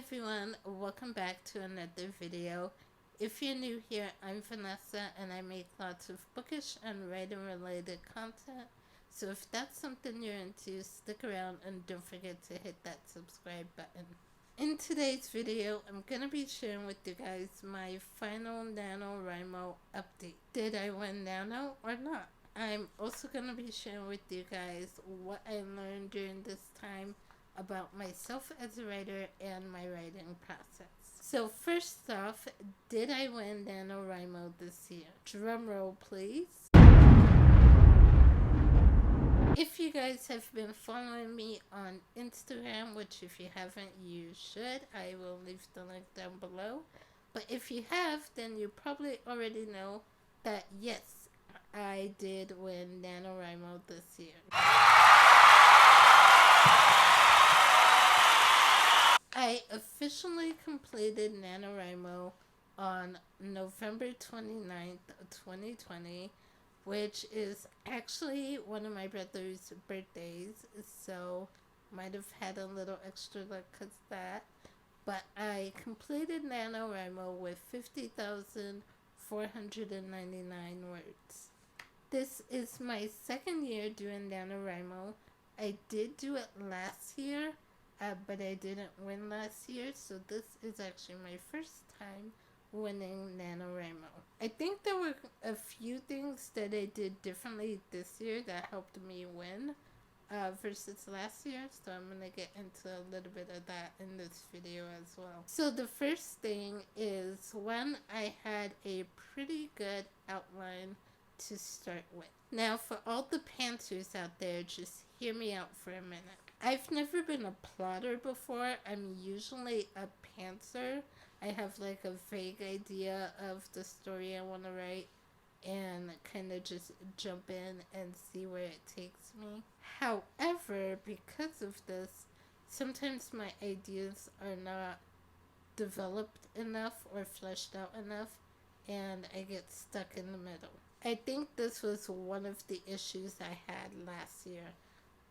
everyone, welcome back to another video. If you're new here, I'm Vanessa and I make lots of bookish and writing related content. So if that's something you're into, stick around and don't forget to hit that subscribe button. In today's video, I'm going to be sharing with you guys my final NaNoWriMo update. Did I win Nano or not? I'm also going to be sharing with you guys what I learned during this time about myself as a writer and my writing process. So first off, did I win NaNoWriMo this year? Drum roll, please. If you guys have been following me on Instagram, which if you haven't, you should. I will leave the link down below. But if you have, then you probably already know that yes, I did win NaNoWriMo this year. I officially completed NaNoWriMo on November 29th, 2020, which is actually one of my brother's birthdays, so might have had a little extra luck because of that. But I completed NaNoWriMo with 50,499 words. This is my second year doing NaNoWriMo. I did do it last year, but I didn't win last year, so this is actually my first time winning NaNoWriMo. I think there were a few things that I did differently this year that helped me win versus last year, so I'm going to get into a little bit of that in this video as well. So the first thing is when I had a pretty good outline to start with. Now for all the pantsers out there, just hear me out for a minute. I've never been a plotter before. I'm usually a pantser. I have like a vague idea of the story I want to write and kind of just jump in and see where it takes me. However, because of this, sometimes my ideas are not developed enough or fleshed out enough and I get stuck in the middle. I think this was one of the issues I had last year.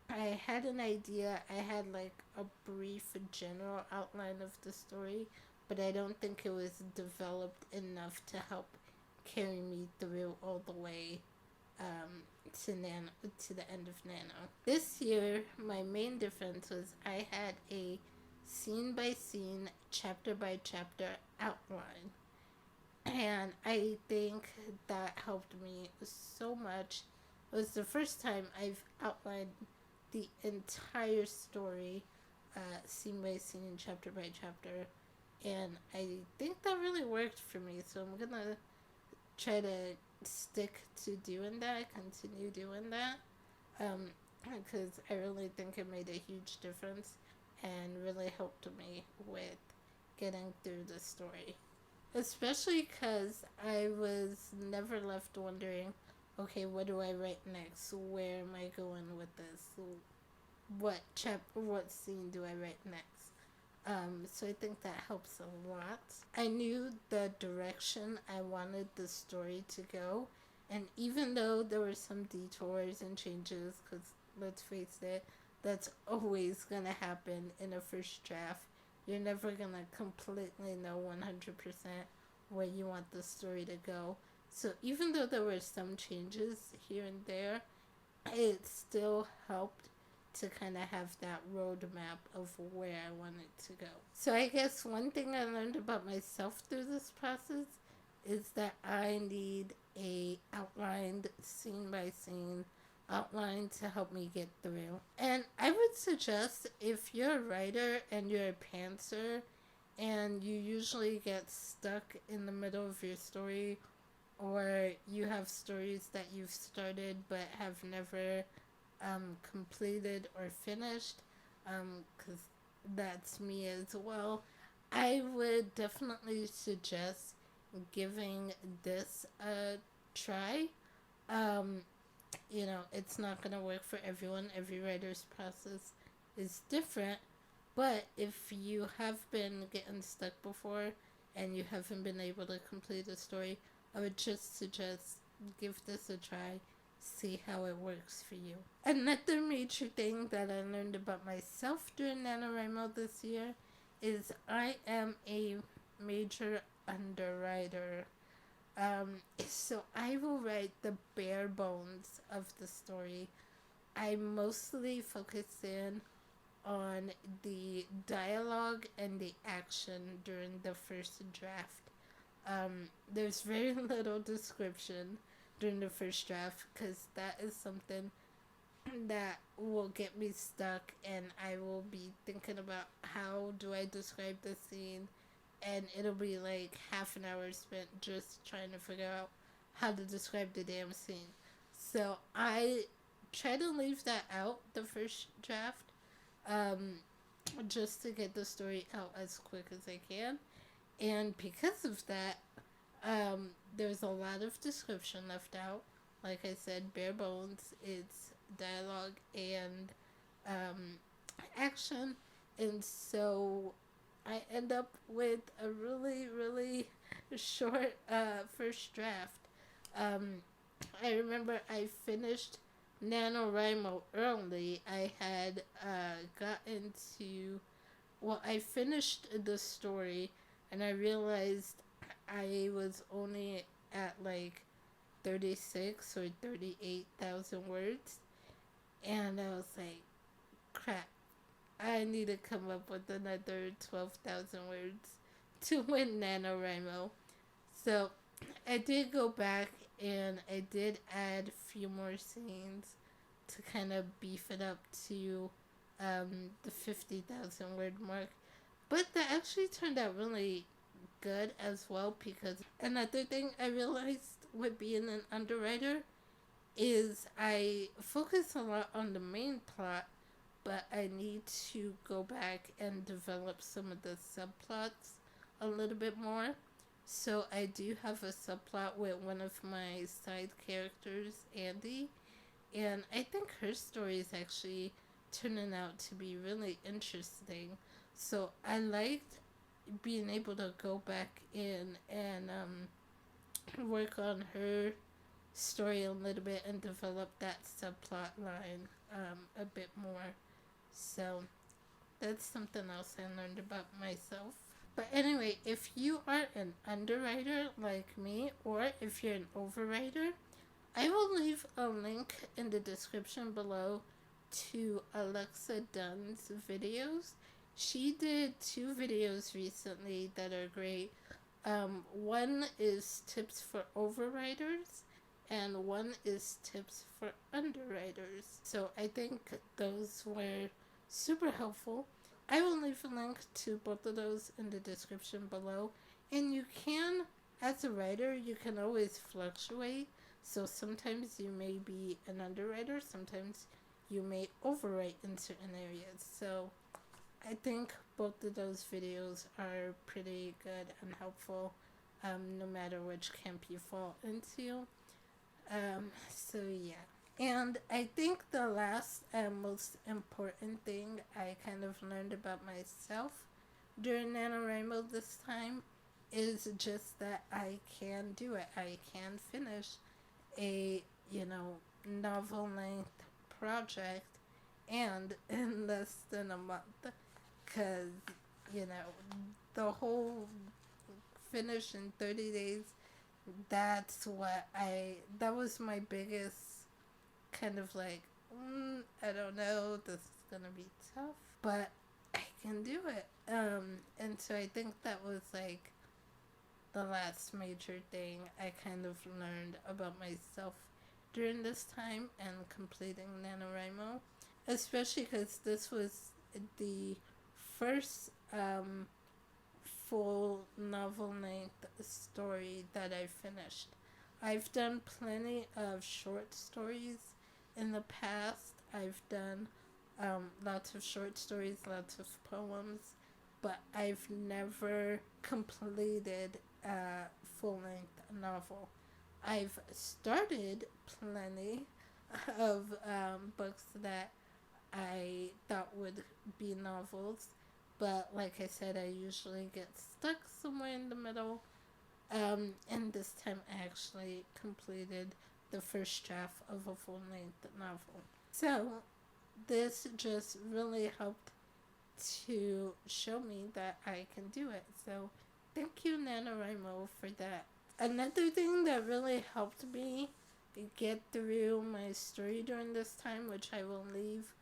I had an idea, I had like a brief general outline of the story, but I don't think it was developed enough to help carry me through all the way to the end of Nano. This year, my main difference was I had a scene by scene, chapter by chapter outline. And I think that helped me so much. It was the first time I've outlined the entire story, scene by scene, chapter by chapter, and I think that really worked for me, so I'm gonna try to stick to doing that, continue doing that, because I really think it made a huge difference and really helped me with getting through the story. Especially because I was never left wondering, okay, what do I write next? Where am I going with this? What scene do I write next? So I think that helps a lot. I knew the direction I wanted the story to go, and even though there were some detours and changes, because let's face it, that's always gonna happen in a first draft. You're never gonna completely know 100% where you want the story to go. So even though there were some changes here and there, it still helped to kind of have that roadmap of where I wanted to go. So I guess one thing I learned about myself through this process is that I need a outlined scene by scene outline to help me get through. And I would suggest if you're a writer and you're a pantser and you usually get stuck in the middle of your story, or you have stories that you've started but have never completed or finished, because that's me as well, I would definitely suggest giving this a try. You know, it's not going to work for everyone. Every writer's process is different. But if you have been getting stuck before and you haven't been able to complete a story, I would just suggest give this a try. See how it works for you. Another major thing that I learned about myself during NaNoWriMo this year is I am a major underwriter. So I will write the bare bones of the story. I mostly focus in on the dialogue and the action during the first draft. There's very little description during the first draft because that is something that will get me stuck, and I will be thinking about how do I describe the scene, and it'll be like half an hour spent just trying to figure out how to describe the damn scene. So I try to leave that out the first draft, um, just to get the story out as quick as I can. And because of that, there's a lot of description left out. Like I said, bare bones. It's dialogue and um, action, and so I end up with a really, really short first draft. Um, I remember I finished NaNoWriMo early. I had gotten to, well, I finished the story and I realized I was only at like 36 or 38,000 words. And I was like, crap, I need to come up with another 12,000 words to win NaNoWriMo. So I did go back and I did add a few more scenes to kind of beef it up to the 50,000 word mark. But that actually turned out really good as well, because another thing I realized with being an underwriter is I focus a lot on the main plot, but I need to go back and develop some of the subplots a little bit more. So I do have a subplot with one of my side characters, Andy, and I think her story is actually turning out to be really interesting. So I liked being able to go back in and work on her story a little bit and develop that subplot line a bit more. So that's something else I learned about myself. But anyway, if you are an underwriter like me, or if you're an overwriter, I will leave a link in the description below to Alexa Dunn's videos. She did 2 videos recently that are great. One is tips for overwriters, and one is tips for underwriters. So I think those were super helpful. I will leave a link to both of those in the description below. And you can, as a writer, you can always fluctuate. So sometimes you may be an underwriter, sometimes you may overwrite in certain areas. So I think both of those videos are pretty good and helpful, no matter which camp you fall into. So yeah. And I think the last and most important thing I kind of learned about myself during NaNoWriMo this time is just that I can do it. I can finish a, novel length project and in less than a month. Because, the whole finish in 30 days, that was my biggest kind of like, I don't know, this is gonna be tough, but I can do it. And so I think that was like the last major thing I kind of learned about myself during this time and completing NaNoWriMo, especially because this was the first full novel length story that I finished. I've done plenty of short stories in the past. I've done lots of short stories, lots of poems, but I've never completed a full length novel. I've started plenty of books that I thought would be novels, but like I said, I usually get stuck somewhere in the middle. And this time I actually completed the first draft of a full length novel. So this just really helped to show me that I can do it. So thank you, NaNoWriMo, for that. Another thing that really helped me get through my story during this time, which I will leave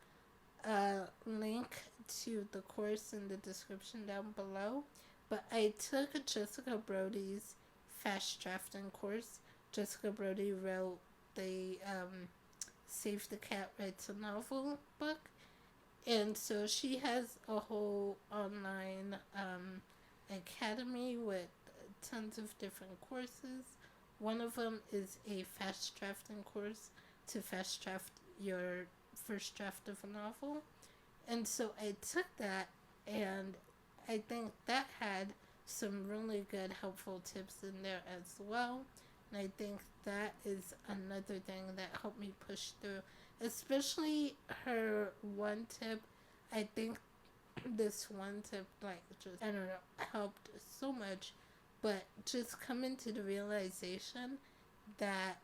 a link to the course in the description down below. But I took Jessica Brody's fast drafting course. Jessica Brody wrote the Save the Cat Writes a Novel book. And so she has a whole online academy with tons of different courses. One of them is a fast drafting course to fast draft your first draft of a novel. And so I took that, and I think that had some really good helpful tips in there as well. And I think that is another thing that helped me push through, especially her one tip. I think this one tip, like, just, I don't know, helped so much. But just coming to the realization that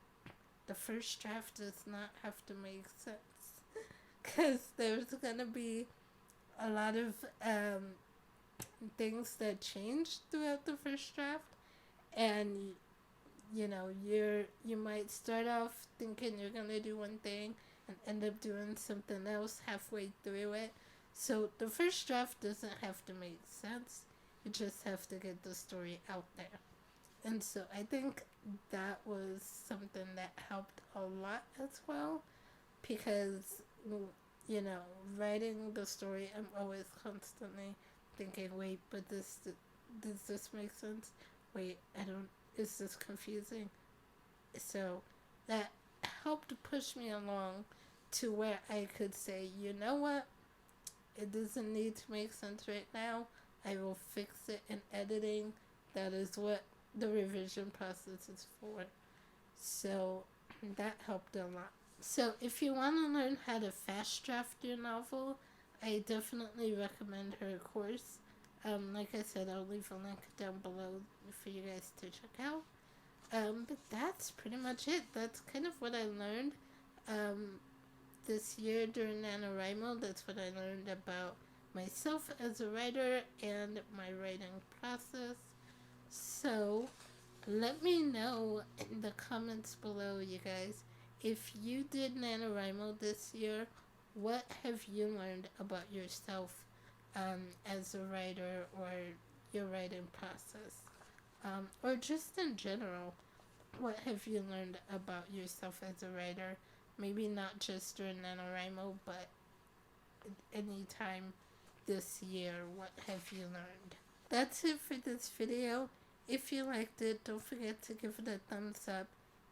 the first draft does not have to make sense. Because there's going to be a lot of things that change throughout the first draft. And, you know, you might start off thinking you're going to do one thing and end up doing something else halfway through it. So the first draft doesn't have to make sense. You just have to get the story out there. And so I think that was something that helped a lot as well, because, you know, writing the story, I'm always constantly thinking, wait, but does this make sense? Wait, is this confusing? So that helped push me along to where I could say, you know what, it doesn't need to make sense right now. I will fix it in editing. That is what the revision process is for. So that helped a lot. So if you want to learn how to fast draft your novel, I definitely recommend her course. Like I said, I'll leave a link down below for you guys to check out. But that's pretty much it. That's kind of what I learned this year during NaNoWriMo. That's what I learned about myself as a writer and my writing process. So let me know in the comments below, you guys, if you did NaNoWriMo this year, what have you learned about yourself as a writer, or your writing process, or just in general, what have you learned about yourself as a writer? Maybe not just during NaNoWriMo, but anytime this year, what have you learned? That's it for this video. If you liked it, don't forget to give it a thumbs up.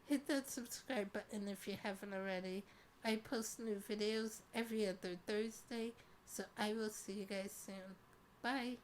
Hit that subscribe button if you haven't already. I post new videos every other Thursday, so I will see you guys soon. Bye!